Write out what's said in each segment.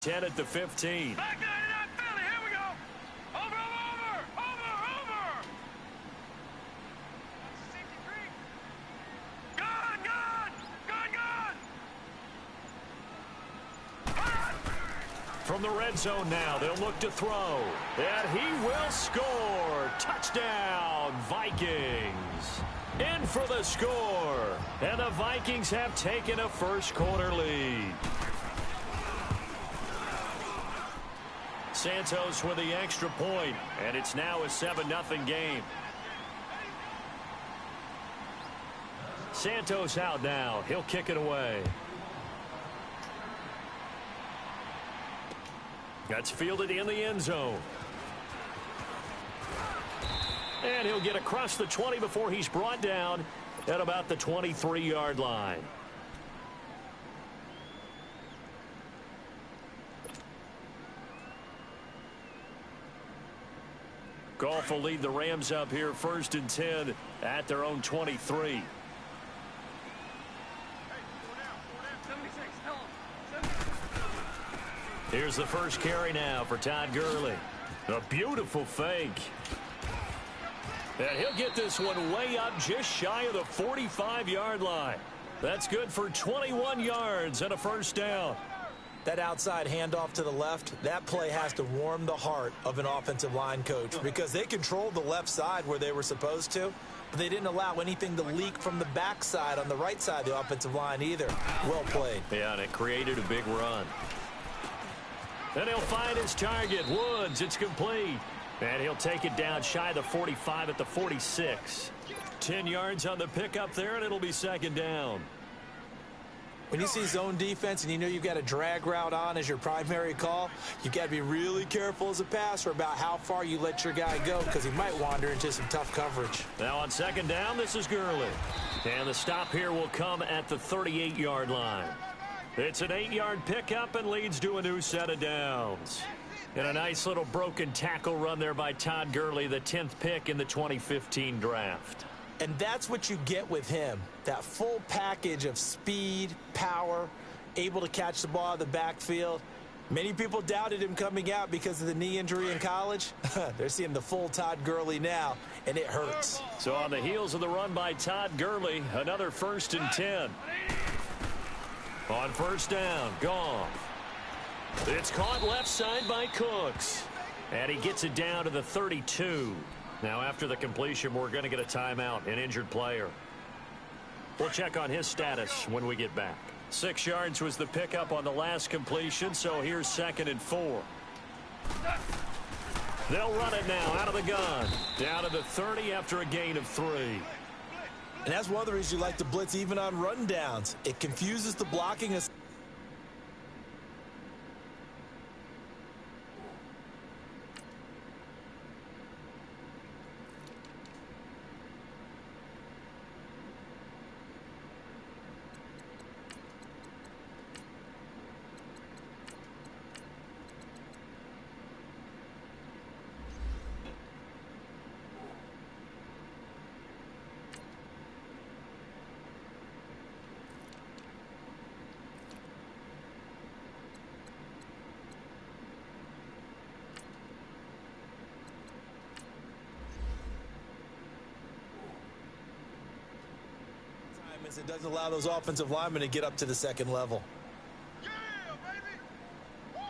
10 at the 15. Back 99 Philly, here we go. Over. Gone. From the red zone now, they'll look to throw. And he will score. Touchdown, Vikings. In for the score. And the Vikings have taken a first quarter lead. Santos with the extra point, and it's now a 7-0 game. Santos out now. He'll kick it away. That's fielded in the end zone. And he'll get across the 20 before he's brought down at about the 23-yard line. Goff will lead the Rams up here 1st and 10 at their own 23. Here's the first carry now for Todd Gurley. A beautiful fake. And he'll get this one way up just shy of the 45-yard line. That's good for 21 yards and a first down. That outside handoff to the left, that play has to warm the heart of an offensive line coach because they controlled the left side where they were supposed to, but they didn't allow anything to leak from the backside on the right side of the offensive line either. Well played. Yeah, and it created a big run. Then he'll find his target, Woods. It's complete. And he'll take it down shy of the 45 at the 46. 10 yards on the pickup there, and it'll be second down. When you see zone defense and you know you've got a drag route on as your primary call, you've got to be really careful as a passer about how far you let your guy go because he might wander into some tough coverage. Now on second down, this is Gurley. And the stop here will come at the 38-yard line. It's an 8-yard pickup and leads to a new set of downs. And a nice little broken tackle run there by Todd Gurley, the 10th pick in the 2015 draft. And that's what you get with him, that full package of speed, power, able to catch the ball out of the backfield. Many people doubted him coming out because of the knee injury in college. They're seeing the full Todd Gurley now, and it hurts. So on the heels of the run by Todd Gurley, another 1st and 10. On first down, Goff. It's caught left side by Cooks. And he gets it down to the 32. Now after the completion, we're going to get a timeout, an injured player. We'll check on his status when we get back. 6 yards was the pickup on the last completion, so here's 2nd and 4. They'll run it now out of the gun. Down to the 30 after a gain of 3. And that's one of the reasons you like to blitz even on rundowns. It confuses the blocking. It doesn't allow those offensive linemen to get up to the second level. Yeah, baby. Woo!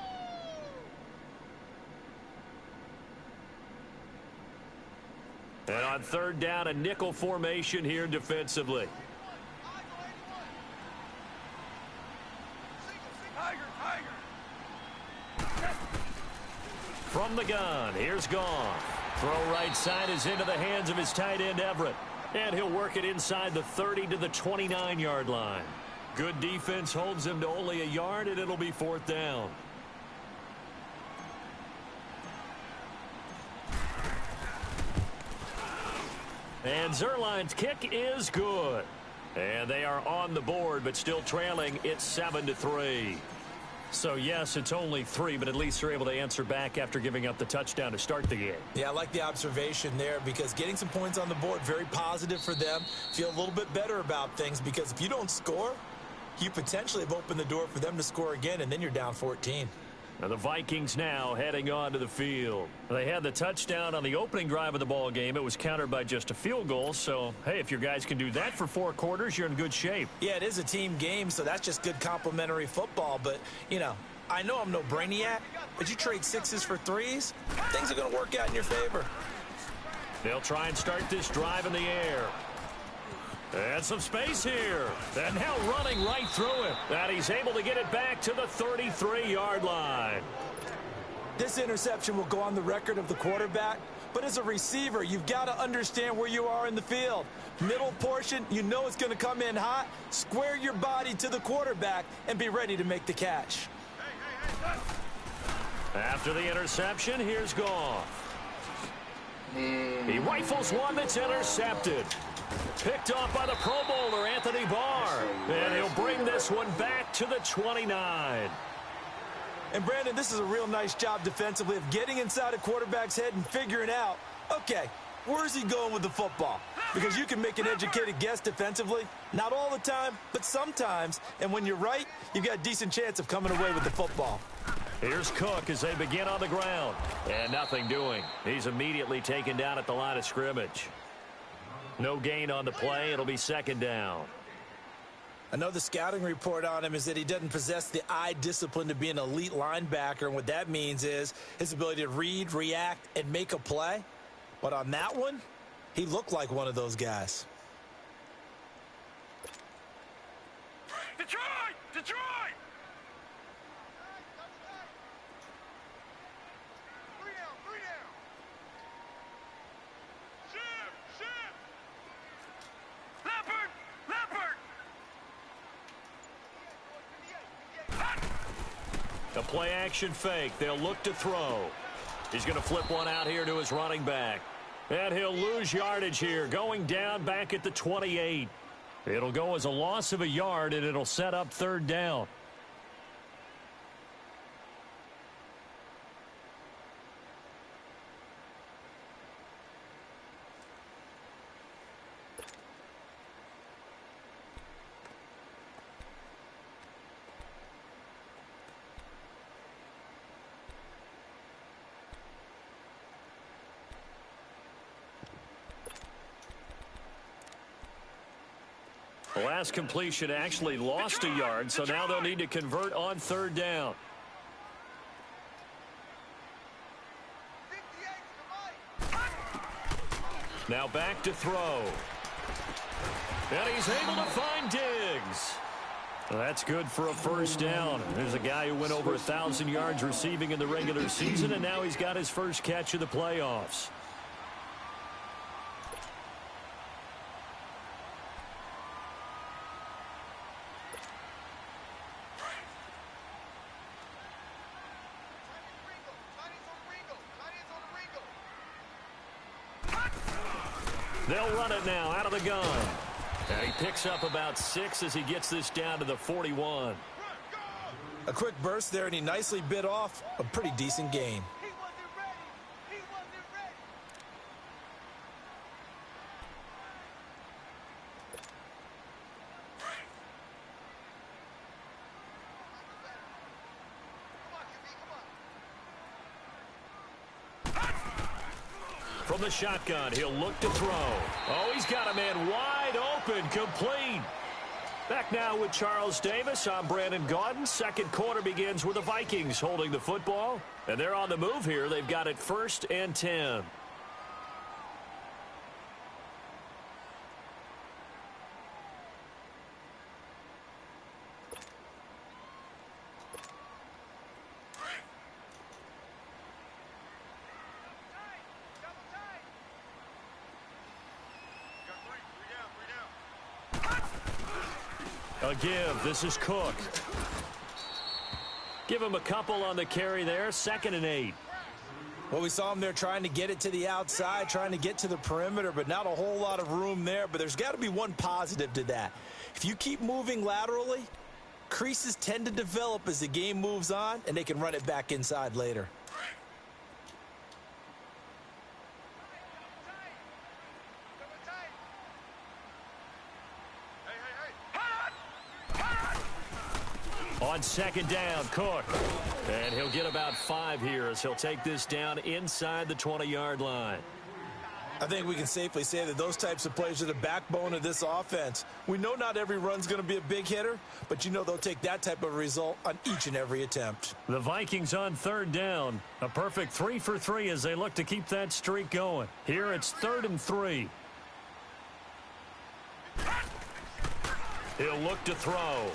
And on third down, a nickel formation here defensively. From the gun, here's Goff. Throw right side is into the hands of his tight end, Everett. And he'll work it inside the 30 to the 29-yard line. Good defense holds him to only a yard, and it'll be 4th down. And Zerline's kick is good. And they are on the board, but still trailing. It's 7-3. So, yes, it's only 3, but at least they're able to answer back after giving up the touchdown to start the game. Yeah, I like the observation there because getting some points on the board, very positive for them. Feel a little bit better about things because if you don't score, you potentially have opened the door for them to score again, and then you're down 14. And the Vikings now heading on to the field. They had the touchdown on the opening drive of the ball game. It was countered by just a field goal. So, hey, if your guys can do that for 4 quarters, you're in good shape. Yeah, it is a team game, so that's just good complimentary football. But, you know I'm no brainiac, but you trade 6s for 3s, things are going to work out in your favor. They'll try and start this drive in the air. And some space here. And now running right through it. And he's able to get it back to the 33-yard line. This interception will go on the record of the quarterback, but as a receiver, you've got to understand where you are in the field. Middle portion, you know it's going to come in hot. Square your body to the quarterback and be ready to make the catch. After the interception, here's Goff. He rifles one that's intercepted. Picked off by the Pro Bowler, Anthony Barr. And he'll bring this one back to the 29. And, Brandon, this is a real nice job defensively of getting inside a quarterback's head and figuring out, okay, where's he going with the football? Because you can make an educated guess defensively. Not all the time, but sometimes. And when you're right, you've got a decent chance of coming away with the football. Here's Cook as they begin on the ground. And nothing doing. He's immediately taken down at the line of scrimmage. No gain on the play. It'll be second down. Another scouting report on him is that he doesn't possess the eye discipline to be an elite linebacker. And what that means is his ability to read, react, and make a play. But on that one, he looked like one of those guys. Detroit! Detroit! Three down. Ship! Leopard! A play action fake. They'll look to throw. He's going to flip one out here to his running back. And he'll lose yardage here, going down back at the 28. It'll go as a loss of a yard, and it'll set up third down. The last completion actually lost a yard, so now they'll need to convert on third down. Now back to throw. And he's able to find Diggs. Well, that's good for a first down. There's a guy who went over 1,000 yards receiving in the regular season, and now he's got his first catch of the playoffs. They'll run it now out of the gun. And he picks up about 6 as he gets this down to the 41. A quick burst there, and he nicely bit off a pretty decent gain. From the shotgun, he'll look to throw. Oh, he's got a man wide open, complete. Back now with Charles Davis. I'm Brandon Gaudin. Second quarter begins with the Vikings holding the football. And they're on the move here. They've got it 1st and 10. A give. This is Cook. Give him a couple on the carry there. 2nd and 8. Well, we saw him there trying to get it to the outside, trying to get to the perimeter, but not a whole lot of room there. But there's got to be one positive to that. If you keep moving laterally, creases tend to develop as the game moves on, and they can run it back inside later. On On second down, Cook. And he'll get about 5 here as he'll take this down inside the 20-yard line. I think we can safely say that those types of plays are the backbone of this offense. We know not every run's going to be a big hitter, but you know they'll take that type of result on each and every attempt. The Vikings on third down. A perfect 3 for 3 as they look to keep that streak going. Here it's 3rd and 3. He'll look to throw.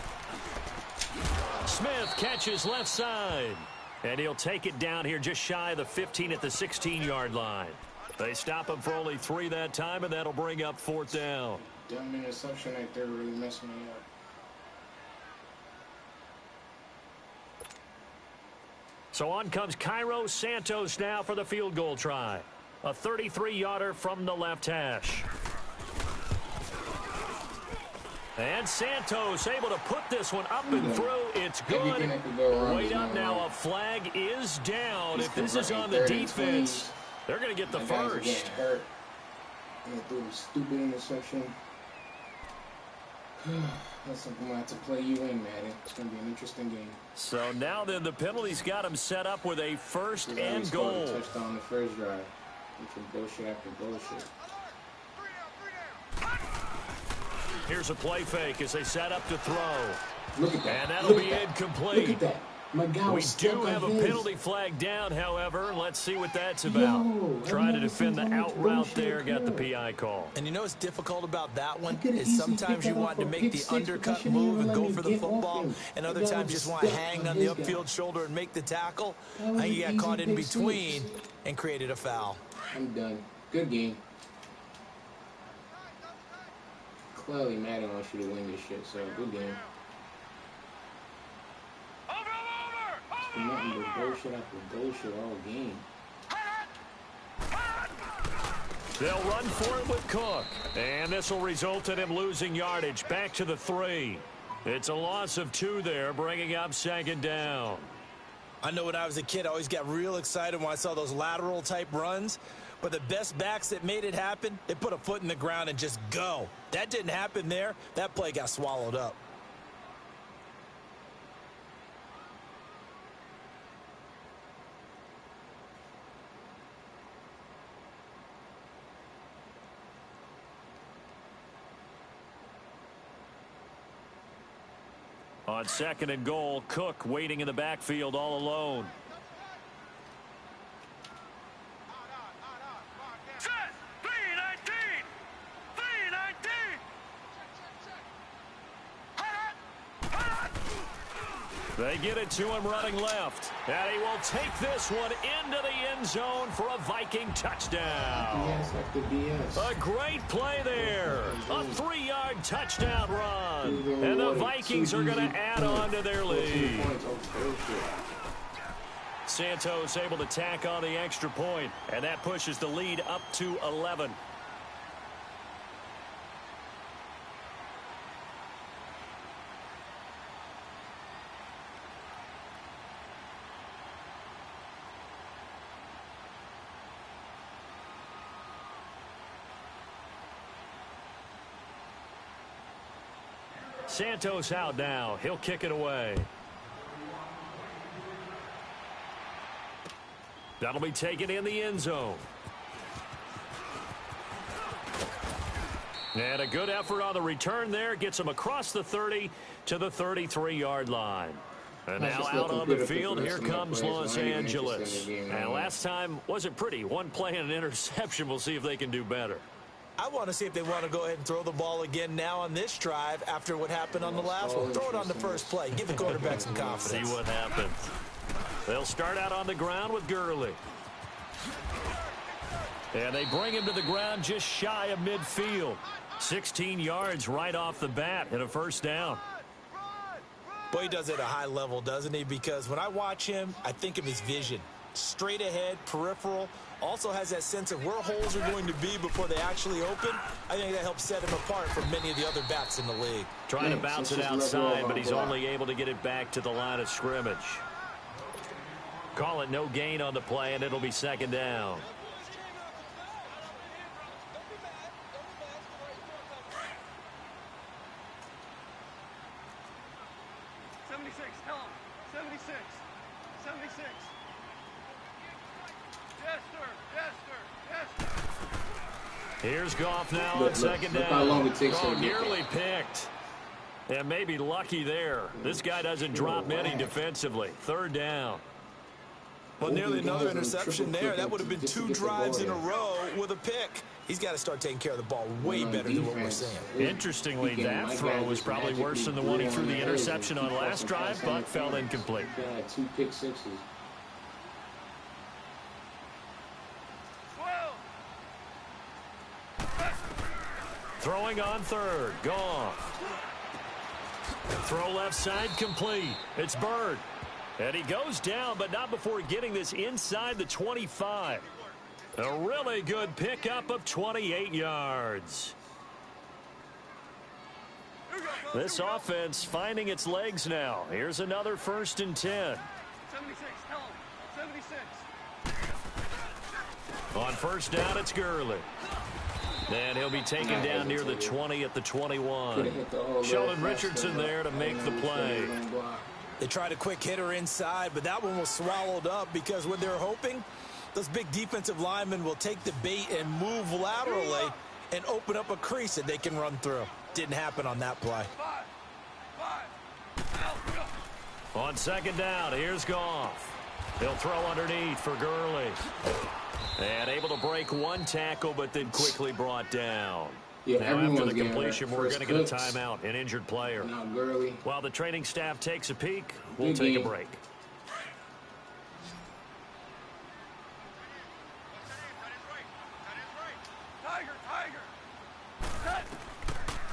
Smith catches left side. And he'll take it down here just shy of the 15 at the 16-yard line. They stop him for only 3 that time, and that'll bring up 4th down. Dumb interception right there really messed me up. So on comes Cairo Santos now for the field goal try. A 33-yarder from the left hash. And Santos able to put this one up and through. It's good. Wait up now. A flag is down. If this is on the defense, they're going to get the first. Hurt. Through the stupid interception. That's something I have to play you in, man. It's going to be an interesting game. So now then the penalty's got him set up with a 1st and goal. Touchdown the first drive. Which was bullshit after bullshit. Here's a play fake as they set up to throw. Look at that. And that'll be incomplete. Look at that. My guy We was do have a penalty flag down, however. Let's see what that's about. Trying to defend the out route there, got the PI call. And you know what's difficult about that one is sometimes you want to make the undercut move and go for the football, and other times you just want to hang on the upfield shoulder and make the tackle. I think you got caught in between and created a foul. I'm done. Good game. Clearly, Madden wants you to win this shit, so good game. Nothing but bullshit after bullshit all game. They'll run for it with Cook. And this will result in him losing yardage back to the 3. It's a loss of 2 there, bringing up 2nd down. I know when I was a kid, I always got real excited when I saw those lateral type runs. But the best backs that made it happen, they put a foot in the ground and just go. That didn't happen there. That play got swallowed up. On 2nd and goal, Cook waiting in the backfield all alone. Set! 319! 319! They get it to him running left. And he will take this one into the end zone for a Viking touchdown. BS after BS. A great play there. A 3-yard touchdown run. And the Vikings are going to add on to their lead. Santos able to tack on the extra point, and that pushes the lead up to 11. Santos out now. He'll kick it away. That'll be taken in the end zone. And a good effort on the return there. Gets him across the 30 to the 33-yard line. And now out on the field, here comes Los Angeles. And last time wasn't pretty. One play and an interception. We'll see if they can do better. I want to see if they want to go ahead and throw the ball again now on this drive after what happened on the last one. Throw it on the first play. Give the quarterback some confidence. See what happens. They'll start out on the ground with Gurley. And they bring him to the ground just shy of midfield. 16 yards right off the bat and a 1st down. Boy, he does it at a high level, doesn't he? Because when I watch him, I think of his vision. Straight ahead, peripheral. Also has that sense of where holes are going to be before they actually open. I think that helps set him apart from many of the other backs in the league. Trying to bounce it outside, but he's only able to get it back to the line of scrimmage. Call it no gain on the play, and it'll be 2nd down. Tell him. Here's Goff now Look, on second look down. how long it takes him to get nearly there. picked. And maybe lucky there. This guy doesn't drop many defensively. Third down. Well, nearly another interception there. That would have been 2 drives in a row with a pick. He's got to start taking care of the ball way better than what we're seeing. Interestingly, that throw was probably worse than the one he threw the interception on last drive, but fell incomplete. 2 pick sixes. Throwing on third. Goff. Throw left side complete. It's Bird. And he goes down, but not before getting this inside the 25. A really good pickup of 28 yards. This offense finding its legs now. Here's another 1st and 10. 76, tell him. 76. On first down, it's Gurley. And he'll be taken down near the 20 at the 21. Sheldon Richardson there to make the play. They tried a quick hitter inside, but that one was swallowed up because when they're hoping, those big defensive linemen will take the bait and move laterally and open up a crease that they can run through. Didn't happen on that play. On second down, here's Goff. He'll throw underneath for Gurley. And able to break 1 tackle, but then quickly brought down. Yeah, now after the completion, we're going to get a timeout, an injured player. Now Gurley. While the training staff takes a peek, we'll take a break.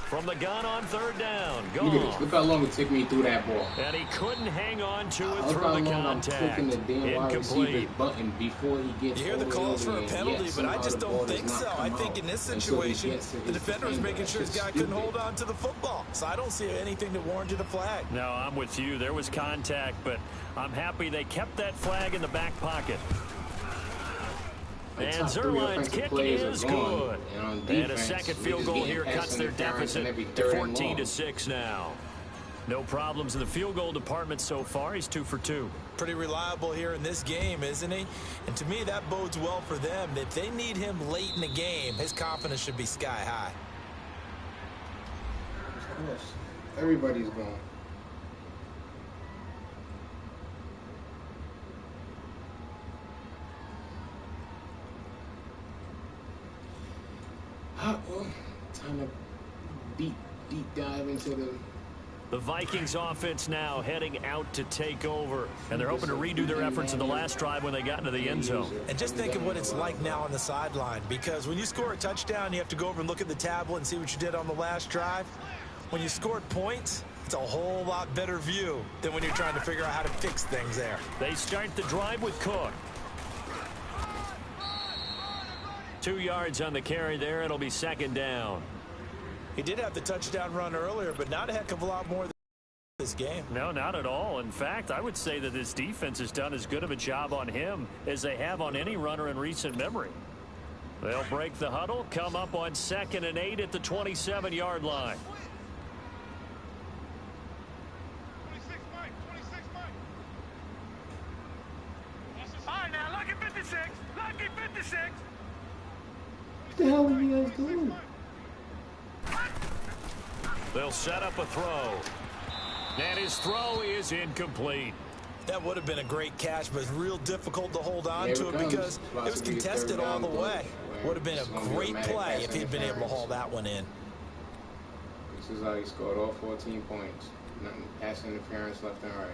From the gun on third down. Look at this. Look how long it took me through that ball. And he couldn't hang on to it Look through how the long I'm contact. clicking the damn wide receiver's button before he gets. You hear the calls for a penalty, but I just don't think so. I think in this situation, the defender was making sure his guy couldn't hold on to the football. So I don't see anything that warranted a flag. No, I'm with you. There was contact, but I'm happy they kept that flag in the back pocket. And Zerline's kick is good. And a second field goal here cuts their deficit to 14-6 now. No problems in the field goal department so far. He's 2 for 2. Pretty reliable here in this game, isn't he? And to me, that bodes well for them. If they need him late in the game, his confidence should be sky high. Of course. Everybody's going. Time to deep dive into the Vikings offense now heading out to take over, and they're hoping to redo their efforts in the last drive when they got into the end zone. And just think of what it's like now on the sideline, because when you score a touchdown, you have to go over and look at the tablet and see what you did on the last drive. When you scored points, it's a whole lot better view than when you're trying to figure out how to fix things there. They start the drive with Cook. 2 yards on the carry there. It'll be second down. He did have the touchdown run earlier, but not a heck of a lot more than this game. No, not at all. In fact, I would say that this defense has done as good of a job on him as they have on any runner in recent memory. They'll break the huddle, come up on 2nd and 8 at the 27-yard line. 26, Mike. 26, Mike. All right, now, lucky 56. Lucky 56. What the hell are you guys doing? They'll set up a throw. And his throw is incomplete. That would have been a great catch, but it's real difficult to hold on to it because it was contested all the way. Would have been a great play if he'd been able to haul that one in. This is how he scored all 14 points. Nothing, pass interference left and right.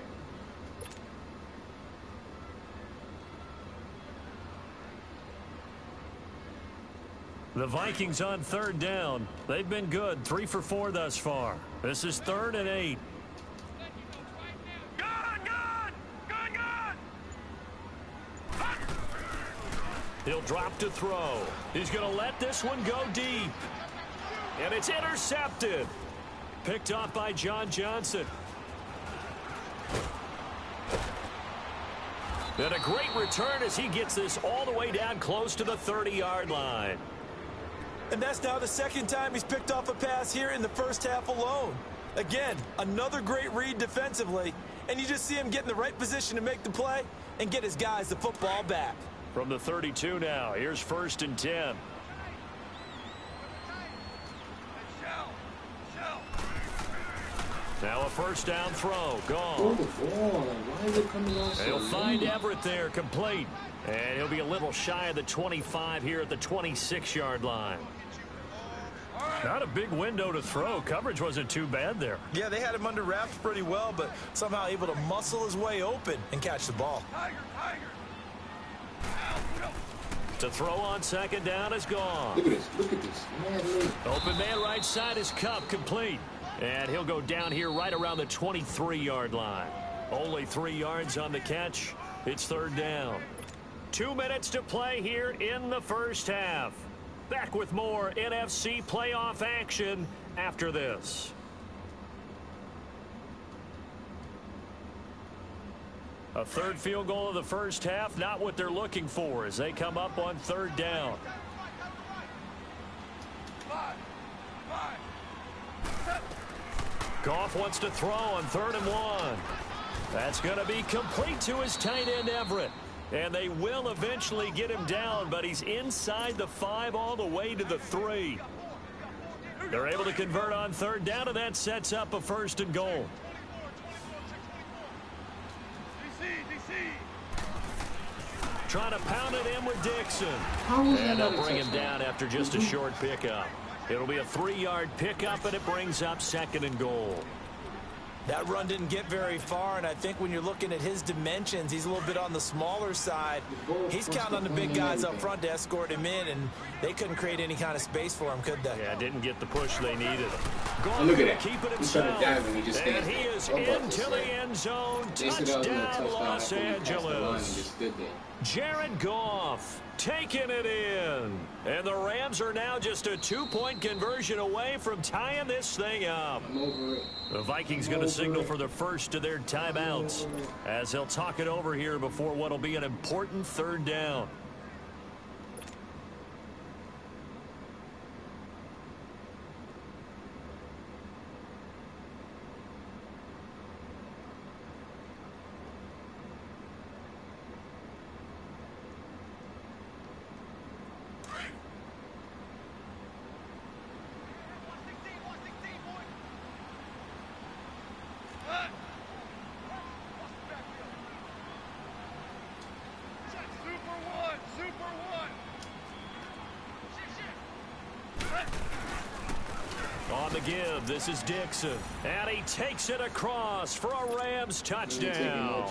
The Vikings on third down. They've been good, 3 for 4 thus far. This is 3rd and 8. He'll drop to throw. He's going to let this one go deep. And it's intercepted. Picked off by John Johnson. And a great return as he gets this all the way down close to the 30-yard line. And that's now the second time he's picked off a pass here in the first half alone. Again, another great read defensively, and you just see him get in the right position to make the play and get his guys the football back. From the 32 now, here's 1st and 10. Now a 1st down throw. Gone. Why is it coming off so He'll find late? Everett there, complete. And he'll be a little shy of the 25 here at the 26-yard line. Not a big window to throw. Coverage wasn't too bad there. Yeah, they had him under wraps pretty well, but somehow able to muscle his way open and catch the ball. To throw on 2nd down is gone. Look at this. Look at this. Man, Open man right side is Cup, complete. And he'll go down here right around the 23-yard line. Only 3 yards on the catch. It's 3rd down. 2 minutes to play here in the 1st half. Back with more NFC playoff action after this. A 3rd field goal of the 1st half, not what they're looking for as they come up on 3rd down. Goff wants to throw on 3rd and 1. That's going to be complete to his tight end Everett. And they will eventually get him down, but he's inside the 5 all the way to the 3. They're able to convert on 3rd down, and that sets up a 1st and goal. Trying to pound it in with Dixon. And they'll bring him down after just a short pickup. It'll be a 3-yard pickup, and it brings up 2nd and goal. That run didn't get very far, and I think when you're looking at his dimensions, he's a little bit on the smaller side. He's counting on the big guys up front to escort him in, and they couldn't create any kind of space for him, could they? Yeah, didn't get the push they needed. Oh, look at that. Keep it He's trying himself. to dive and he just And stands he there. is I'm about to into say. the end zone. They said that was a Touchdown, Los touchdown. He passed the line and Angeles. just stood there. Jared Goff taking it in. And the Rams are now just a 2-point conversion away from tying this thing up. I'm over it. The Vikings going to signal for the first of their timeouts as they'll talk it over here before what will be an important 3rd down. On the give, this is Dixon. And he takes it across for a Rams touchdown.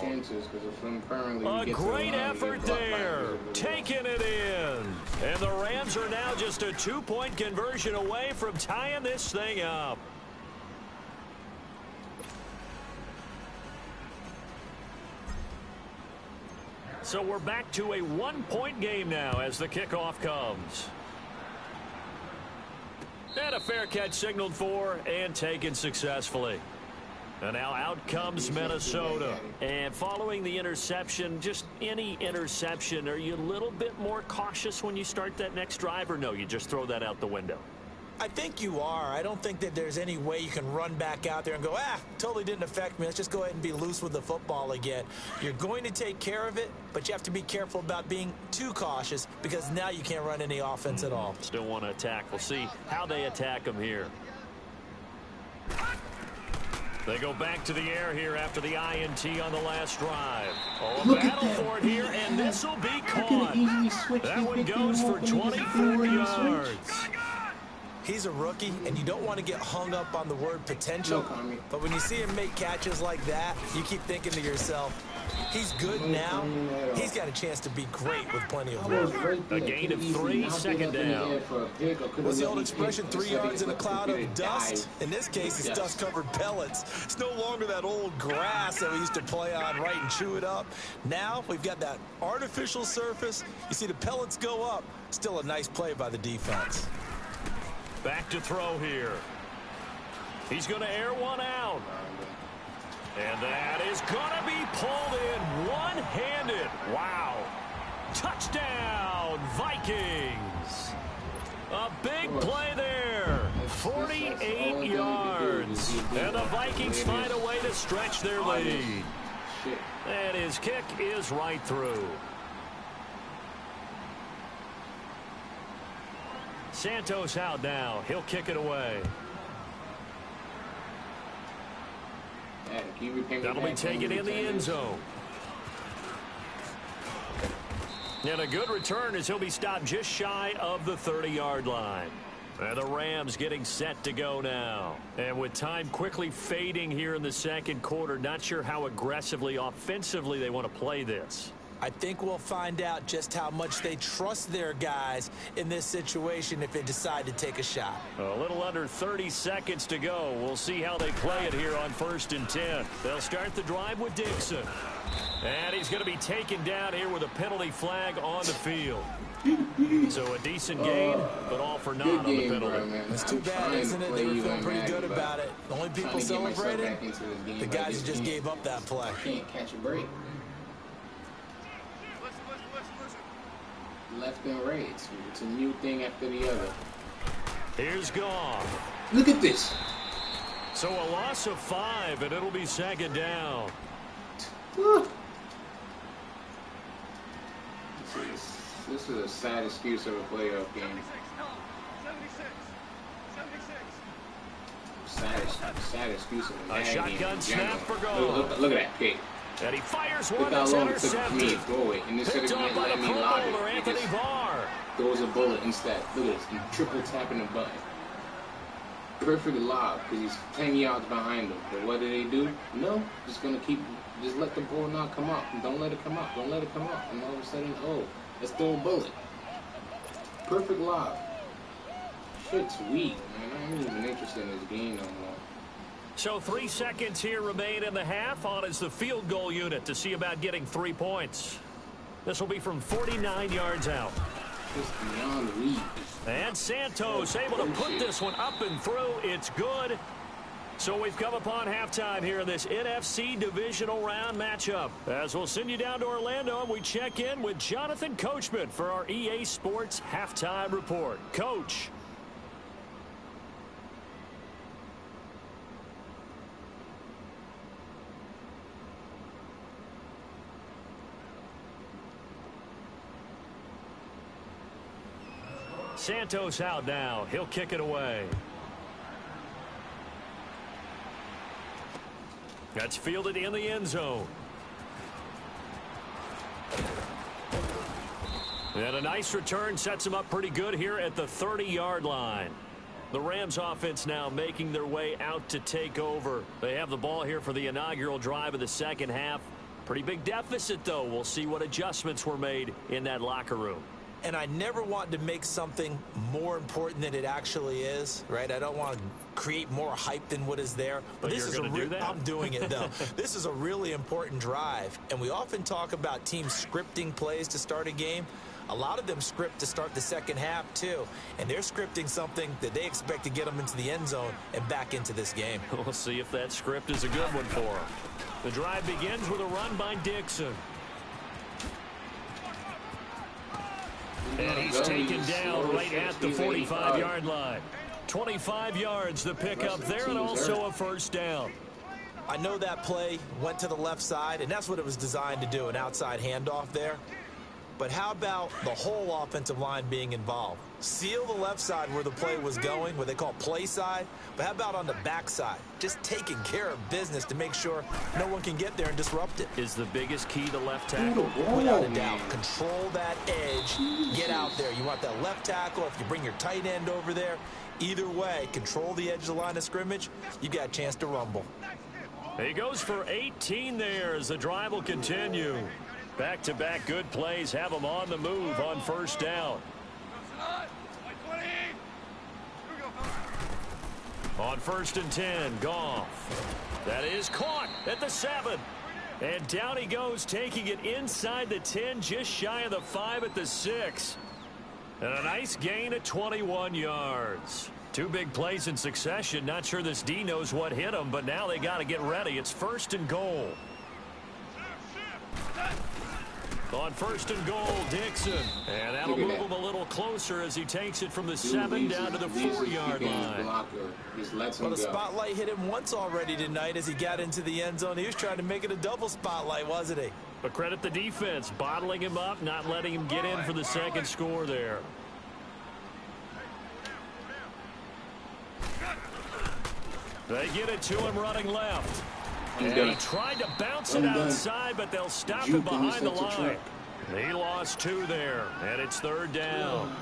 A great effort there. Taking it in. And the Rams are now just a 2-point conversion away from tying this thing up. So we're back to a 1-point game now as the kickoff comes. And a fair catch signaled for and taken successfully. And now out comes Minnesota. And following the interception, just any interception, are you a little bit more cautious when you start that next drive, or no, you just throw that out the window? I think you are. I don't think that there's any way you can run back out there and go, totally didn't affect me. Let's just go ahead and be loose with the football again. You're going to take care of it, but you have to be careful about being too cautious because now you can't run any offense at all. Still want to attack. We'll see how they attack them here. They go back to the air here after the INT on the last drive. Oh, a battle for it here, and this will be caught. That one goes for 24 yards. He's a rookie, and you don't want to get hung up on the word potential. But when you see him make catches like that, you keep thinking to yourself, he's good now. He's got a chance to be great with plenty of room. A gain of 3, 2nd down. What's the old expression, 3 yards in a cloud of dust? In this case, it's dust-covered pellets. It's no longer that old grass that we used to play on, right, and chew it up. Now we've got that artificial surface. You see the pellets go up. Still a nice play by the defense. Back to throw here. He's going to air one out. And that is going to be pulled in one-handed. Wow. Touchdown, Vikings. A big play there. 48 yards. And the Vikings find a way to stretch their lead. And his kick is right through. Santos out now. He'll kick it away. That'll be taken in the end zone. And a good return as he'll be stopped just shy of the 30-yard line. And the Rams getting set to go now. And with time quickly fading here in the second quarter, not sure how aggressively, offensively they want to play this. I think we'll find out just how much they trust their guys in this situation if they decide to take a shot. A little under 30 seconds to go. We'll see how they play it here on 1st and 10. They'll start the drive with Dixon. And he's going to be taken down here with a penalty flag on the field. So a decent gain, but all for naught on the penalty. It's too bad, isn't it? They were feeling pretty good about it. The only people celebrating, the guys who just gave up that play. Can't catch a break. Left and right. It's a new thing after the other. Here's Goff. Look at this. So a loss of 5, and it'll be 2nd down. This is a sad excuse of a playoff game. 76. Sad excuse of a shotgun snap for Goff. Look at that pick. And he fires one Look how that's long it took for me to intercepted. throw it. And instead of Picked off by the letting me Pro lob Bowler, it, he Anthony just Barr. throws a bullet instead. Look at this. He's triple tapping the button. Perfect lob because he's 10 yards behind him. But what do? No, just let the ball not come up. Don't let it come up. Don't let it come up. And all of a sudden, let's throw a bullet. Perfect lob. Shit's weak, man. I ain't even interested in this game no more. So 3 seconds here remain in the half. On is the field goal unit to see about getting 3 points. This will be from 49 yards out. Just beyond weak. And Santos able to put this one up and through. It's good. So we've come upon halftime here in this NFC divisional round matchup. As we'll send you down to Orlando, and we check in with Jonathan Coachman for our EA Sports halftime report. Coach. Santos out now. He'll kick it away. That's fielded in the end zone. And a nice return sets him up pretty good here at the 30-yard line. The Rams offense now making their way out to take over. They have the ball here for the inaugural drive of the second half. Pretty big deficit, though. We'll see what adjustments were made in that locker room. And I never want to make something more important than it actually is, right? I don't want to create more hype than what is there. But this is I'm doing it, though. This is a really important drive. And we often talk about teams scripting plays to start a game. A lot of them script to start the second half, too. And they're scripting something that they expect to get them into the end zone and back into this game. We'll see if that script is a good one for them. The drive begins with a run by Dixon. And he's taken down right at the 45-yard line. 25 yards the pickup there, and also a first down. I know that play went to the left side, and that's what it was designed to do, an outside handoff there. But how about the whole offensive line being involved? Seal the left side where the play was going, what they call play side. But how about on the back side? Just taking care of business to make sure no one can get there and disrupt it. Is the biggest key to left tackle? Without a doubt. Control that edge. Get out there. You want that left tackle. If you bring your tight end over there, either way, control the edge of the line of scrimmage. You got a chance to rumble. He goes for 18 there as the drive will continue. Back-to-back good plays have him on the move on first down. On 1st and 10, Goff. That is caught at the 7. And down he goes, taking it inside the 10, just shy of the 5 at the 6. And a nice gain at 21 yards. 2 big plays in succession. Not sure this D knows what hit him, but now they got to get ready. It's 1st and goal. On 1st and goal, Dixon. And that'll move him a little closer as he takes it from the 7 down to the 4-yard line. Well, the spotlight hit him once already tonight as he got into the end zone. He was trying to make it a double spotlight, wasn't he? But credit the defense, bottling him up, not letting him get in for the second score there. They get it to him running left. And done. he tried to bounce it outside, but they'll stop him behind the line. He lost 2 there, and it's 3rd down.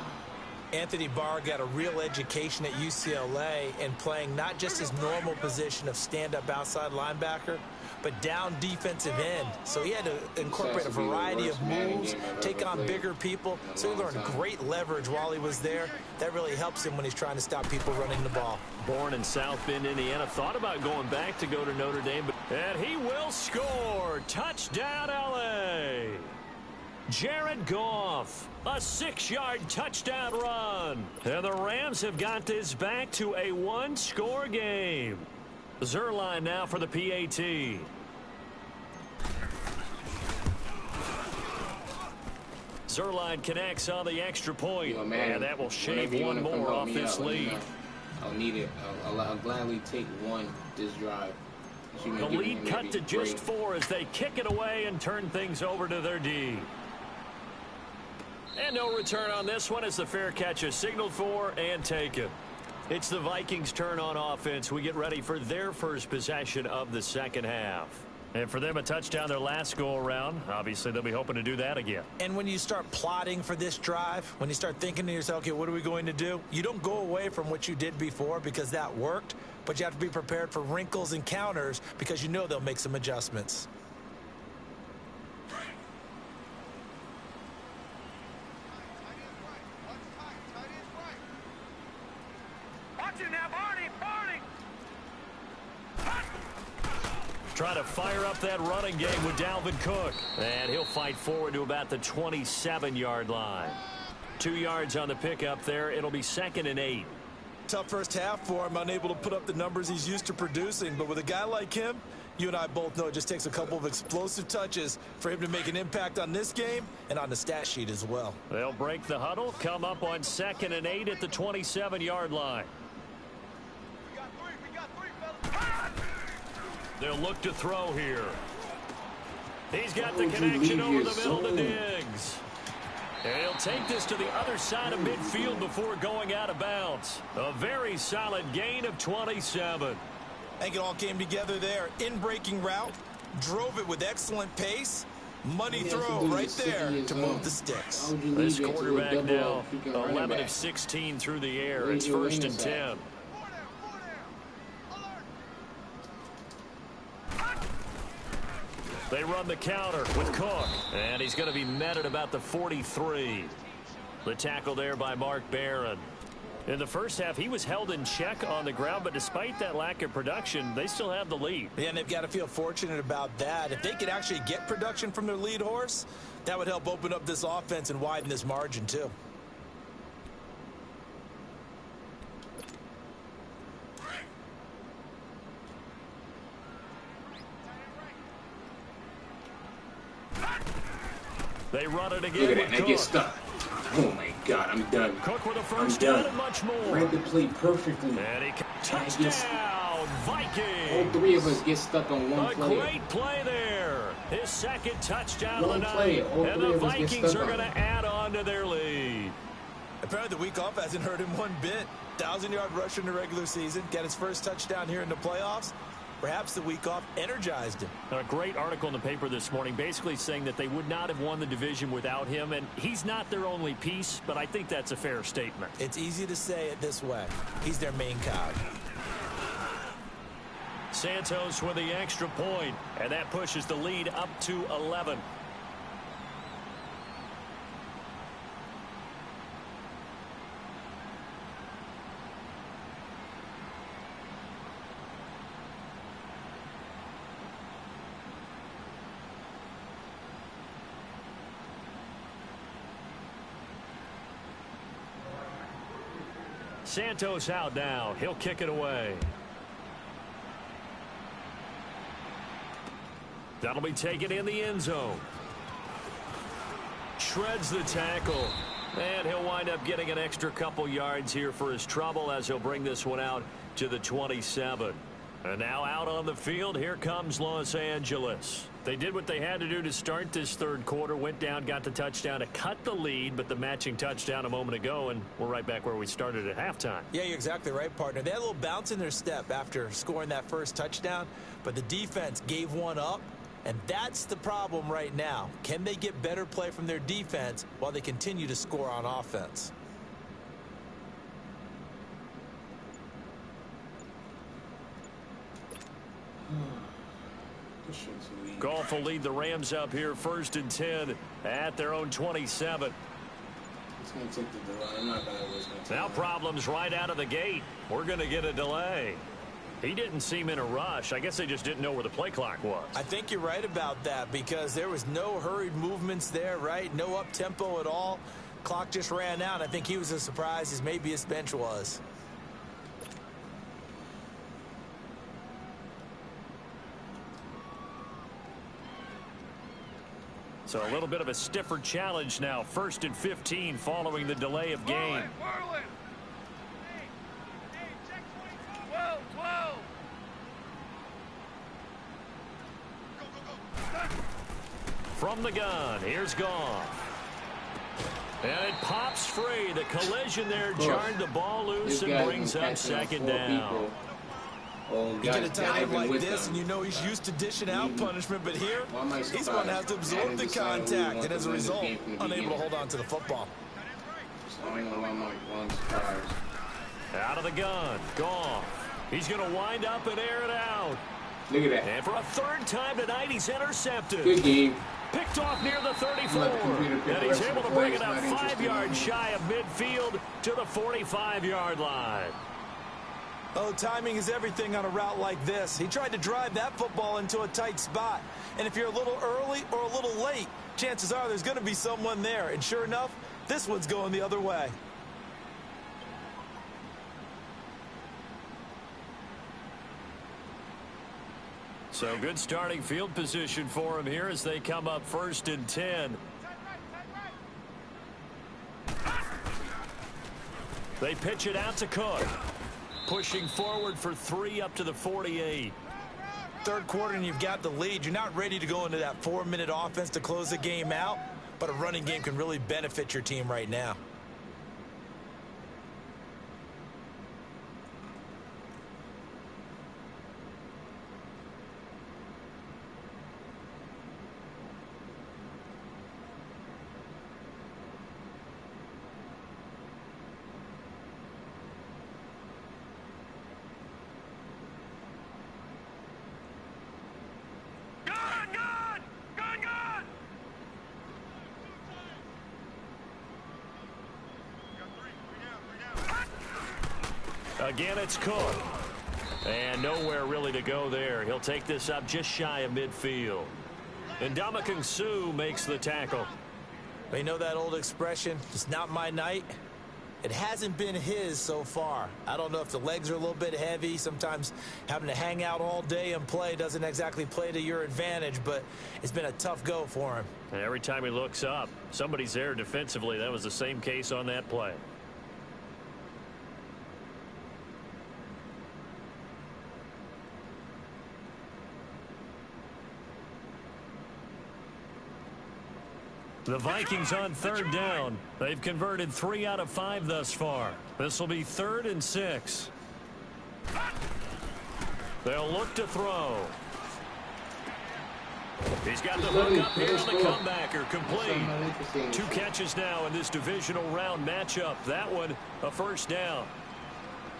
Anthony Barr got a real education at UCLA in playing not just his normal position of stand-up outside linebacker, but down defensive end. So he had to incorporate a variety of moves, take on bigger people. So he learned great leverage while he was there. That really helps him when he's trying to stop people running the ball. Born in South Bend, Indiana, thought about going back to go to Notre Dame, and he will score. Touchdown, LA. Jared Goff, a 6-yard touchdown run. And the Rams have got this back to a 1-score game. Zerline now for the PAT. Zerline connects on the extra point, and that will shave one more off this lead. I'll need it. I'll gladly take one this drive. The lead cut to just 4 as they kick it away and turn things over to their D. And no return on this one as the fair catch is signaled for and taken. It's the Vikings' turn on offense. We get ready for their first possession of the second half. And for them, a touchdown their last go-around. Obviously, they'll be hoping to do that again. And when you start plotting for this drive, when you start thinking to yourself, okay, what are we going to do? You don't go away from what you did before because that worked, but you have to be prepared for wrinkles and counters because you know they'll make some adjustments. Try to fire up that running game with Dalvin Cook. And he'll fight forward to about the 27-yard line. 2 yards on the pickup there. It'll be 2nd and 8. Tough first half for him, unable to put up the numbers he's used to producing. But with a guy like him, you and I both know it just takes a couple of explosive touches for him to make an impact on this game and on the stat sheet as well. They'll break the huddle, come up on 2nd and 8 at the 27-yard line. They'll look to throw here. He's got the connection over the middle to Diggs. And he'll take this to the other side of midfield before going out of bounds. A very solid gain of 27. I think it all came together there. In-breaking route, drove it with excellent pace. Money throw right there to move the sticks. This quarterback now 11 of 16 through the air. It's 1st and 10. They run the counter with Cook, and he's going to be met at about the 43. The tackle there by Mark Barron. In the first half, he was held in check on the ground, but despite that lack of production, they still have the lead. Yeah, and they've got to feel fortunate about that. If they could actually get production from their lead horse, that would help open up this offense and widen this margin too. They run it again. Look at with that. They Cook. get stuck. Oh, my God. I'm done. Cook with a first down and much more. Read the play perfectly. And he touchdown, Viking. All 3 of us get stuck on one play. A great play there. His 2nd touchdown of the play. night. All And 3 the of us get Vikings stuck are on going it. to add on to their lead. Apparently the week off hasn't hurt him one bit. 1,000-yard rusher in the regular season. Got his first touchdown here in the playoffs. Perhaps the week off energized him. A great article in the paper this morning basically saying that they would not have won the division without him, and he's not their only piece, but I think that's a fair statement. It's easy to say it this way. He's their main cog. Santos with the extra point, and that pushes the lead up to 11. Santos out now. He'll kick it away. That'll be taken in the end zone. Shreds the tackle. And he'll wind up getting an extra couple yards here for his trouble as he'll bring this one out to the 27. And now out on the field, here comes Los Angeles. They did what they had to do to start this third quarter, went down, got the touchdown to cut the lead, but the matching touchdown a moment ago, and we're right back where we started at halftime. Yeah, you're exactly right, partner. They had a little bounce in their step after scoring that first touchdown, but the defense gave one up, and that's the problem right now. Can they get better play from their defense while they continue to score on offense? Goff will lead the Rams up here 1st and 10 at their own 27. Now problems right out of the gate. We're going to get a delay. He didn't seem in a rush. I guess they just didn't know where the play clock was. I think you're right about that because there was no hurried movements there, right? No up-tempo at all. Clock just ran out. I think he was as surprised as maybe his bench was. So a little bit of a stiffer challenge now. 1st and 15 following the delay of game. Whirling. 12, 12. From the gun, here's Goff. And it pops free. The collision there jarred the ball loose and brings up 2nd down. Oh, you get a tight end like this, and you know he's used to dishing out punishment, but here, he's going to have to absorb the contact, and as a result, unable to hold on to the football. Out of the gun, Goff. He's going to wind up and air it out. Look at that. And for a 3rd time tonight, he's intercepted. Good game. Picked off near the 34. And he's able to bring it up 5 yards shy of midfield to the 45-yard line. Oh, timing is everything on a route like this. He tried to drive that football into a tight spot. And if you're a little early or a little late, chances are there's going to be someone there. And sure enough, this one's going the other way. So good starting field position for him here as they come up 1st and 10. They pitch it out to Cook. Pushing forward for 3 up to the 48. Third quarter and you've got the lead. You're not ready to go into that 4-minute offense to close the game out, but a running game can really benefit your team right now. Again, it's Cook. And nowhere really to go there. He'll take this up just shy of midfield. And Ndamukong Suh makes the tackle. You know that old expression, it's not my night? It hasn't been his so far. I don't know if the legs are a little bit heavy. Sometimes having to hang out all day and play doesn't exactly play to your advantage, but it's been a tough go for him. And every time he looks up, somebody's there defensively. That was the same case on that play. The Vikings on 3rd down. They've converted 3 out of 5 thus far. This will be 3rd and 6. They'll look to throw. He's got the hook up here on the comebacker. Complete. 2 catches now in this divisional round matchup. That one, a 1st down.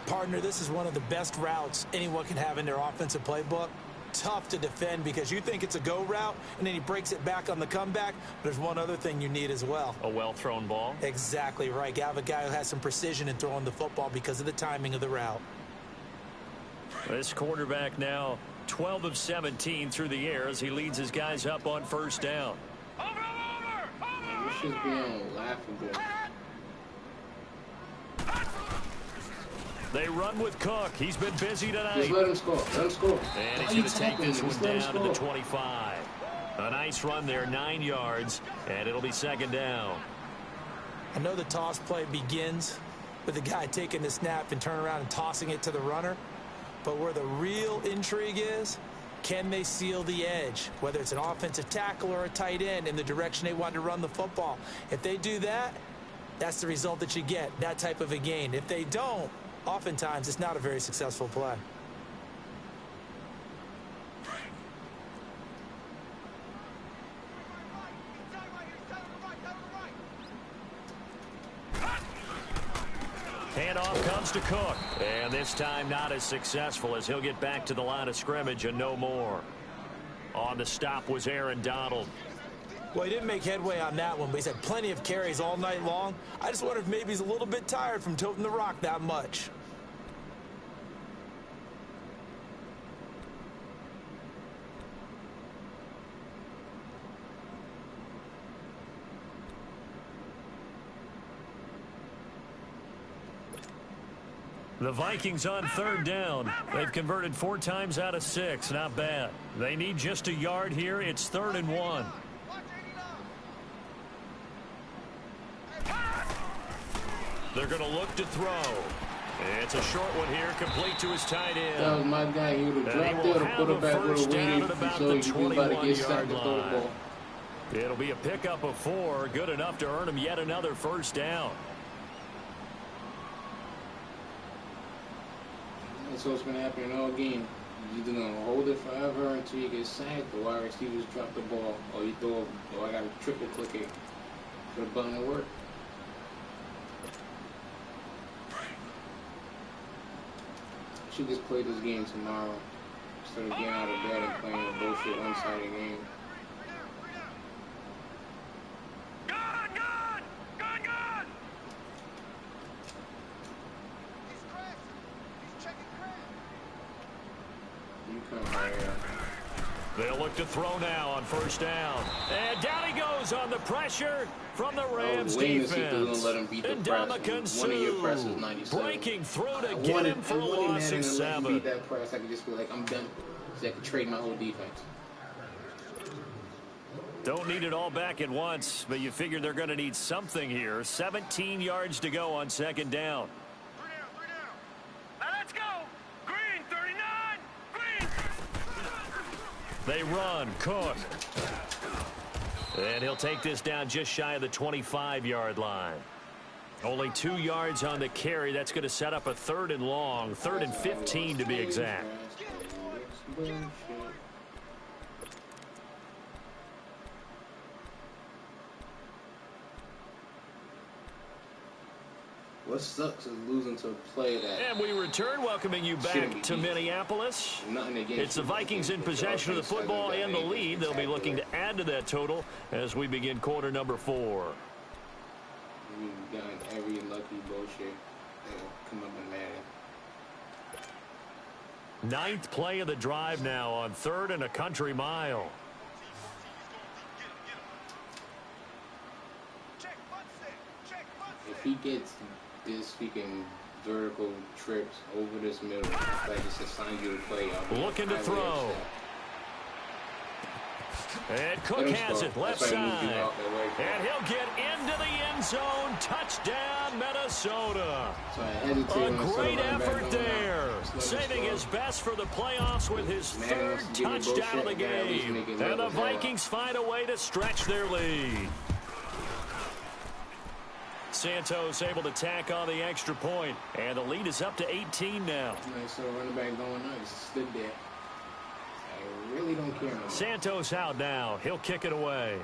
Partner, this is one of the best routes anyone can have in their offensive playbook. Tough to defend because you think it's a go route, and then he breaks it back on the comeback. There's one other thing you need as well. A well-thrown ball. Exactly right. You have a guy who has some precision in throwing the football because of the timing of the route. This quarterback now 12 of 17 through the air as he leads his guys up on 1st down. You should be on laughable. They run with Cook. He's been busy tonight. Just let him score. Let him score. And he's going to take this one down to the 25. A nice run there, 9 yards, and it'll be 2nd down. I know the toss play begins with the guy taking the snap and turn around and tossing it to the runner, but where the real intrigue is, can they seal the edge, whether it's an offensive tackle or a tight end, in the direction they want to run the football. If they do that, that's the result that you get, that type of a gain. If they don't, oftentimes it's not a very successful play. Handoff comes to Cook. And this time not as successful, as he'll get back to the line of scrimmage and no more. On the stop was Aaron Donald. Well, he didn't make headway on that one, but he's had plenty of carries all night long. I just wonder if maybe he's a little bit tired from toting the rock that much. The Vikings on third down. They've converted 4 times out of 6. Not bad. They need just a yard here. It's 3rd and 1. They're going to look to throw. It's a short one here, complete to his tight end. That was my guy. He would have dropped it or put it back with a wing so he could be about to get sacked to throw the ball. It'll be a pickup of 4. Good enough to earn him yet another first down. That's what's been happening all game. You're either going to hold it forever until you get sacked, or wide receivers drop the ball, or you throw, or I got to triple click it for the button to work. I should just play this game tomorrow instead of getting out of bed and playing a bullshit one-sided game. They'll look to throw now on first down. And down he goes on the pressure from the Rams defense. And Ndamukong Suh breaking through to get him for a loss of 7. Beat that press, I could just be like, I'm done. So I could trade my whole defense. Don't need it all back at once, but you figure they're going to need something here. 17 yards to go on second down. They run. Cook. And he'll take this down just shy of the 25-yard line. Only 2 yards on the carry. That's going to set up a 3rd and long. 3rd and 15 to be exact. What sucks is losing to a play that... And we return, welcoming you back to Minneapolis. It's the Vikings in possession of the football and the lead. They'll be looking to add to that total as we begin quarter number 4. We've done every lucky bullshit that'll come up and matter. 9th play of the drive now on 3rd and a country mile. If he gets this freaking vertical trips over this middle, like it's assigned you to play. Looking to throw. And Cook has it left side. And he'll get into the end zone. Touchdown, Minnesota. A great effort there. Saving his best for the playoffs with his 3rd touchdown of the game. And the Vikings find a way to stretch their lead. Santos able to tack on the extra point, and the lead is up to 18 now. Nice running back going nice. Stood there. I really don't care anymore. Santos out now. He'll kick it away.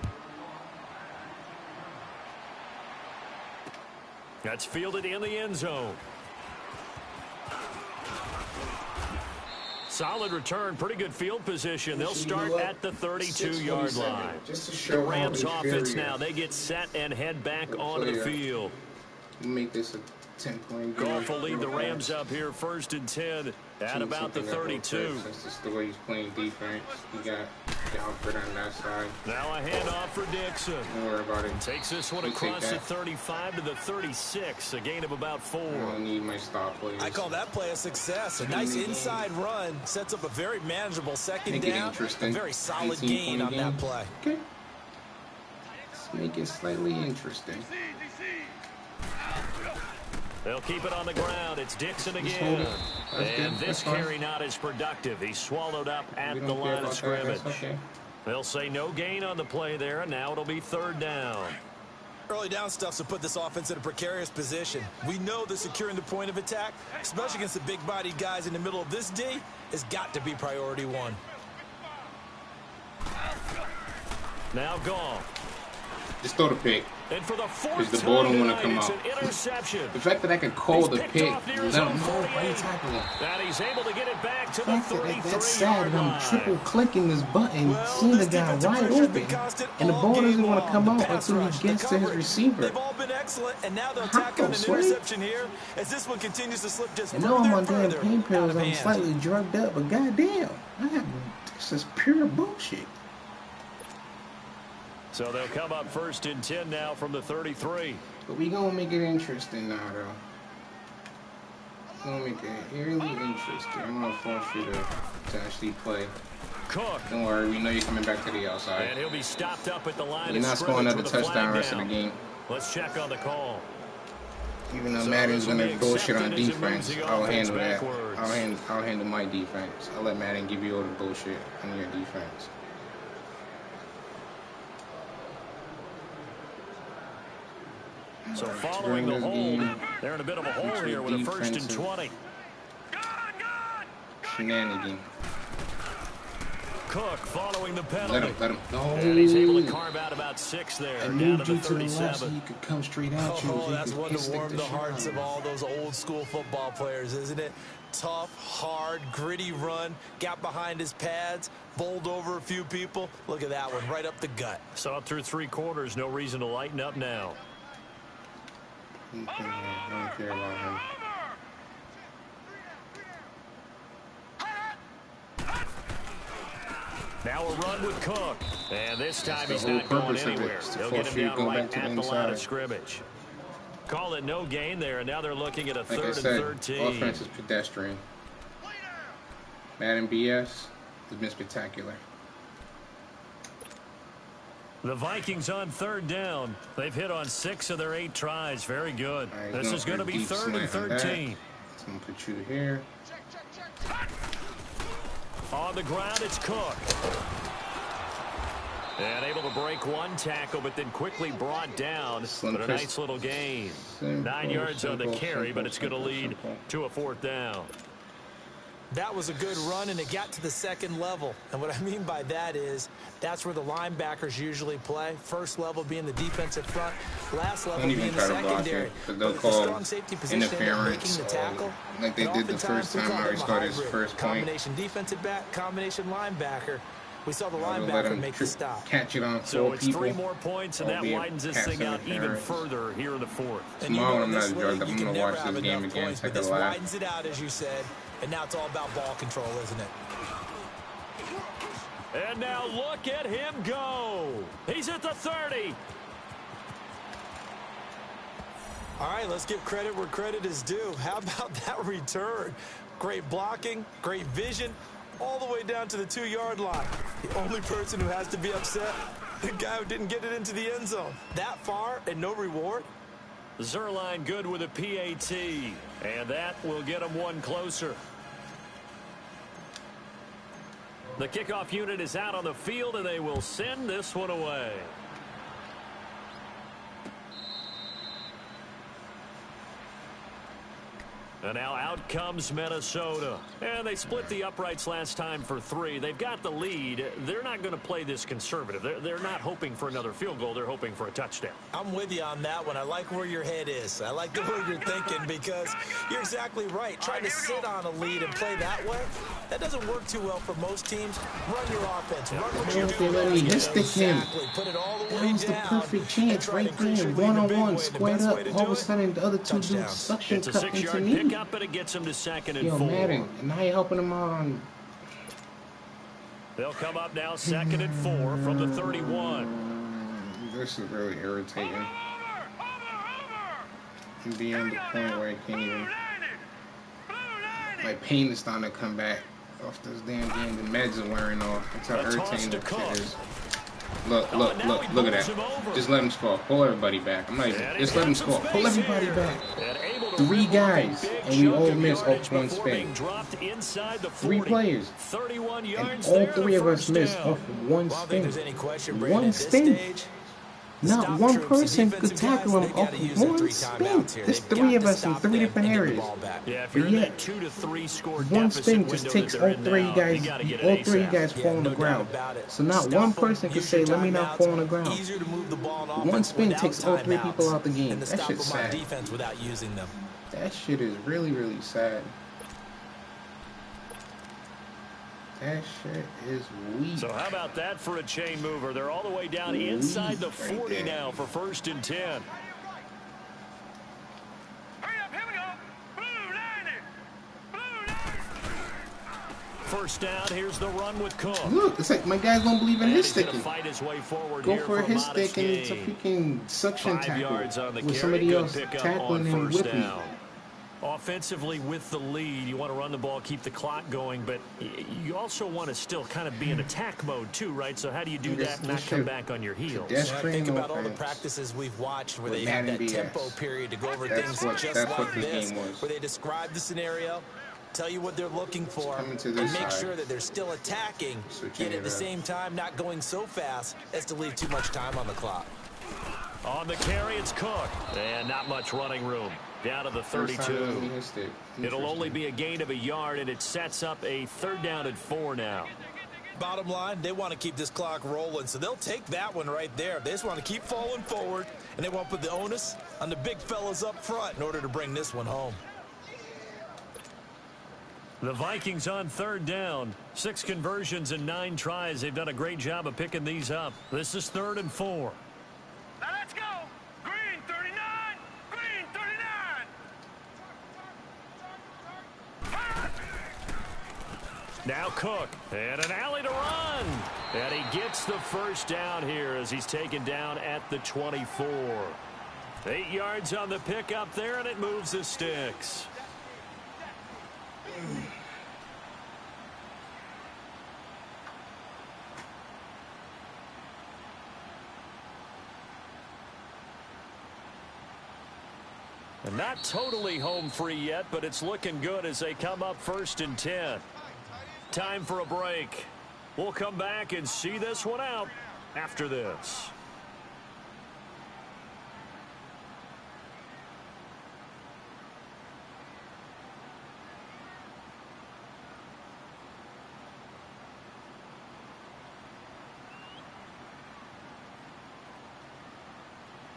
That's fielded in the end zone. Solid return, pretty good field position. They'll start at the 32-yard line. The Rams offense now, they get set and head back onto the field. Make this a 10-point game. Goff will lead the Rams up here 1st and 10 at about the 32. That's just the way he's playing defense. He got Alfred on that side. Now a handoff for Dixon. Don't worry about it. Takes this one across the 35 to the 36, a gain of about 4. I don't need my stop plays. I call that play a success. A nice inside run sets up a very manageable second down. A very solid gain on that play. Okay. Let's make it slightly interesting. They'll keep it on the ground. It's Dixon Just again. hold it. That's And good. this That's fine. carry not as productive. He's swallowed up We at don't the care line about of that. scrimmage. That's okay. They'll say no gain on the play there, and now it'll be 3rd down. Early down stuff to put this offense in a precarious position. We know that securing the point of attack, especially against the big-bodied guys in the middle of this D, has got to be priority 1. Now gone. Just throw the pick. And for the 4th Because the ball time don't want to tonight, come it's out. an interception. The fact that I can call the He's picked pick, off near let his him own know why you 48. tackling him. And he's able to get it back to the That's 33-yard sad that line. I'm triple clicking this button, Well, seeing the this guy defensive wide pressure's been open, constant and the all ball game doesn't want to long. come The out pass until rush, he gets the to his coverage, receiver. They've all been excellent, and now they'll How, tack on an Sway? interception here as this one continues to slip just And further now I'm on and damn further pain out pills. of I'm hand. slightly drugged up, but goddamn, this is pure bullshit. So they'll come up 1st and 10 now from the 33. But we gonna make it interesting now, though. We're gonna make it really interesting. I'm gonna force you to actually play. Cook. Don't worry, we know you're coming back to the outside. And he'll be stopped up at the line You're of not scoring scrimmage another with a flag touchdown rest of down. the game. Let's check on the call. Even though So Madden's this will gonna be bullshit on accepted as it moves defense, the I'll offense handle that. backwards. I'll handle my defense. I'll let Madden give you all the bullshit on your defense. So Alright, following during the this hold, game, they're in a bit of a hole here with a 1st and defensive 20. shenanigan. Cook following the penalty. Let him. No. And he's able to carve out about 6 there, I down moved to the you to the left so 37. he could come straight at you. Oh, He that's could one piss to lick warm the shit hearts out of you. all those old school football players, isn't it? Tough, hard, gritty run, got behind his pads, bowled over a few people. Look at that one, right up the gut. So up through 3 quarters, no reason to lighten up now. I don't care about him. Now a run with Cook. And this time That's he's the whole not going purpose of it, anywhere. is to They'll force get you him to down go right back to the at the line of inside. scrimmage. Call it no gain there, and now they're looking at a Like I 3rd said, and 13. offense is pedestrian. Madden BS has been spectacular. The Vikings on 3rd down. They've hit on 6 of their 8 tries. Very good. Right, This is going to be deep 3rd and slant on that. 13. So I'm gonna put you here. On the ground, it's Cook. And able to break one tackle, but then quickly brought down. Slim But a piss. nice little gain. Simple, 9 yards on the simple, carry, simple, but it's going to lead simple. to a 4th down. That was a good run, and it got to the 2nd level. And what I mean by that is that's where the linebackers usually play. First level being the defensive front, last level Don't even being the try to block secondary. it, because they'll But if the call strong safety position ended up interference making the tackle, like they but did the oftentimes first we time call Murray them a started his hybrid. first point. Combination defensive back, combination linebacker. We saw the Let linebacker him make the stop. catch it on So 4 it's people. 3 more points, and that Albeit widens this pass thing out even interference. further here in the 4th. And Tomorrow in I'm not this drugged league, up. you I'm can gonna never watch have this game enough again, points, take but a this laugh. widens it out, as you said, and now it's all about ball control, isn't it? And now look at him go. He's at the 30. All right, let's give credit where credit is due. How about that return? Great blocking, great vision, all the way down to the 2-yard line. The only person who has to be upset, the guy who didn't get it into the end zone. That far and no reward? Zerline good with a PAT, and that will get him one closer. The kickoff unit is out on the field, and they will send this one away. And now out comes Minnesota. And they split the uprights last time for 3. They've got the lead. They're not going to play this conservative. They're not hoping for another field goal. They're hoping for a touchdown. I'm with you on that one. I like where your head is. I like the way you're thinking because you're exactly right. Trying to sit on a lead and play that way, that doesn't work too well for most teams. Run your offense. Run what you do. Let me just stick him. Exactly. Put it all the That way was the down perfect chance and try to right increase there. your lead in a big One-on-one, way. And the squared best up. way to All of do a it, sudden, the other two dudes touchdowns. suction It's a cut into 6-yard me. pickup, but it gets him to 2nd and Yo, 4. Madden, and now you're helping him on. They'll come up now 2nd and 4 from the 31. This is really irritating. I'm beyond the point where I can't even. My pain is starting to come back off this damn game. The meds are wearing off. That's how A toss irritating to that Cook. shit is. Look, look, look, look at that. Just let him score. Pull everybody back. I'm not even. Just let him score. Pull everybody back. 3 guys, and we all miss off one spin. 3 players, and all 3 of us miss off one spin. One spin. Not one person could tackle him off one spin. There's 3 of us in 3 different areas. But yet, 2 to 3 score one spin just takes all 3 guys. All 3 guys fall on the ground. So not one person could say, "Let me not fall on the ground." One spin takes all 3 people out the game. That shit's sad. That shit is really, really sad. That shit is weak. So how about that for a chain mover? They're all the way down inside the 40 now for 1st and 10. Hurry up, here we go. Blue line it. Blue line. 1st down, here's the run with Cook. Look, it's like my guys don't believe in his sticking. Fight his way forward. Go for his stick and it's a freaking suction tackle with somebody else tackling him with me. Offensively with the lead, you want to run the ball, keep the clock going, but you also want to still kind of be in attack mode too, right? So how do you do that and not come back on your heels? Think about all the practices we've watched where they have that tempo period to go over things just like this, where they describe the scenario, tell you what they're looking for, and make sure that they're still attacking, yet at the same time not going so fast as to leave too much time on the clock. On the carry, it's Cook, and not much running room. Down to the 32. It'll only be a gain of a yard, and it sets up a 3rd down and 4 now. Bottom line, they want to keep this clock rolling, so they'll take that one right there. They just want to keep falling forward, and they want to put the onus on the big fellas up front in order to bring this one home. The Vikings on 3rd down. 6 conversions and 9 tries. They've done a great job of picking these up. This is 3rd and 4. Now let's go. Green 39. Green 39. Now Cook, and an alley to run. And he gets the 1st down here as he's taken down at the 24. 8 yards on the pickup there, and it moves the sticks. And not totally home free yet, but it's looking good as they come up 1st and 10. Time for a break. We'll come back and see this one out after this.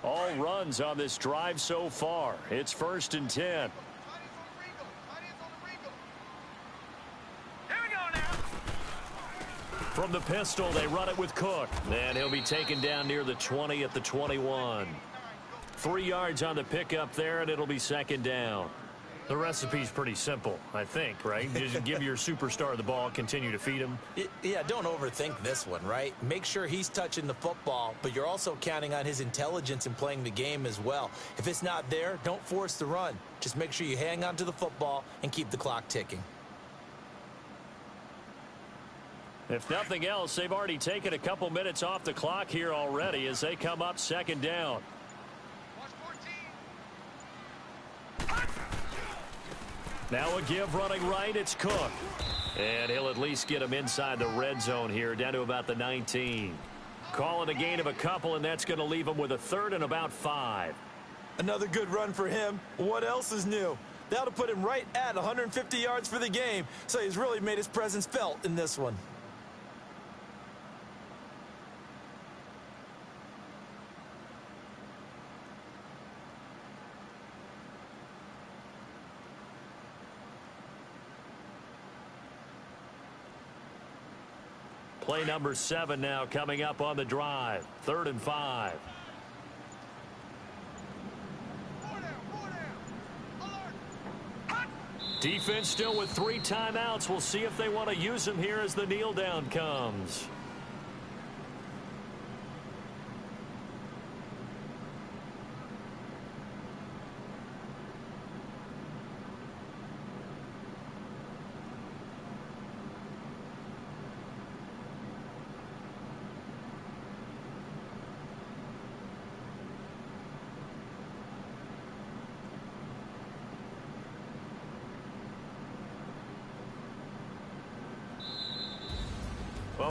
All runs on this drive so far. It's 1st and 10. From the pistol, they run it with Cook. And he'll be taken down near the 20 at the 21. 3 yards on the pickup there, and it'll be 2nd down. The recipe's pretty simple, I think, right? Just give your superstar the ball, continue to feed him. Yeah, don't overthink this one, right? Make sure he's touching the football, but you're also counting on his intelligence in playing the game as well. If it's not there, don't force the run. Just make sure you hang on to the football and keep the clock ticking. If nothing else, they've already taken a couple minutes off the clock here already as they come up 2nd down. Now a give running right, it's Cook. And he'll at least get him inside the red zone here, down to about the 19. Calling a gain of a couple, and that's going to leave him with a 3rd and about 5. Another good run for him. What else is new? That'll put him right at 150 yards for the game, so he's really made his presence felt in this one. Play number 7 now coming up on the drive. 3rd and 5. Defense still with 3 timeouts. We'll see if they want to use them here as the kneel down comes.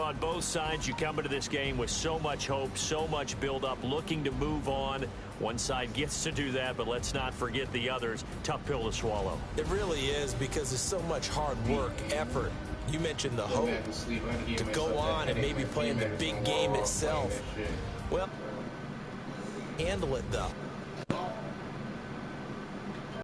on both sides. You come into this game with so much hope, so much build-up, looking to move on. One side gets to do that, but let's not forget the others. Tough pill to swallow. It really is, because there's so much hard work, effort. You mentioned the hope to go on and maybe play in the big game itself. Well, handle it, though.